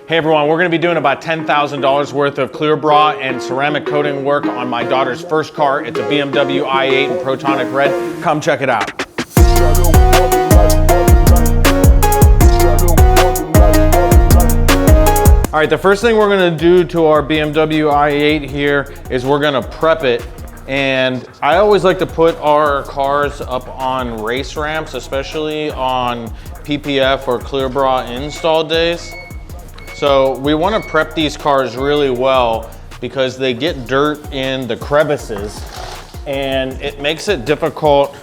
Hey everyone, we're gonna be doing about $10,000 worth of clear bra and ceramic coating work on my daughter's first car. It's a BMW i8 in Protonic Red. Come check it out. All right, the first thing we're gonna do to our BMW i8 here is we're gonna prep it. And I always like to put our cars up on race ramps, especially on PPF or clear bra install days. So we want to prep these cars really well because they get dirt in the crevices and it makes it difficult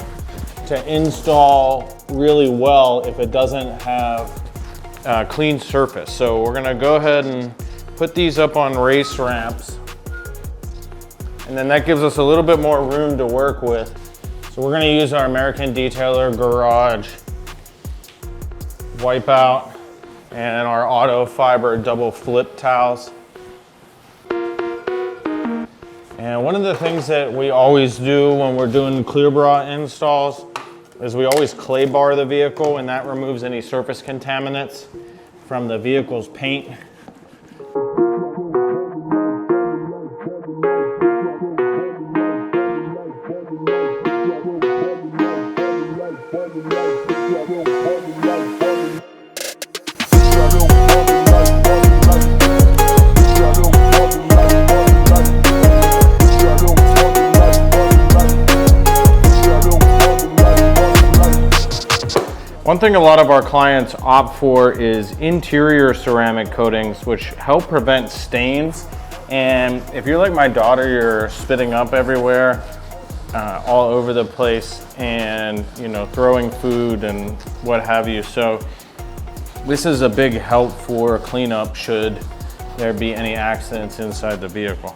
to install really well if it doesn't have a clean surface. So we're gonna go ahead and put these up on race ramps. And then that gives us a little bit more room to work with. So we're gonna use our American Detailer Garage Wipeout and our Auto Fiber double flip towels. And one of the things that we always do when we're doing clear bra installs is we always clay bar the vehicle, and that removes any surface contaminants from the vehicle's paint. One thing a lot of our clients opt for is interior ceramic coatings, which help prevent stains. And if you're like my daughter, you're spitting up everywhere, all over the place, and throwing food and what have you. So this is a big help for cleanup should there be any accidents inside the vehicle.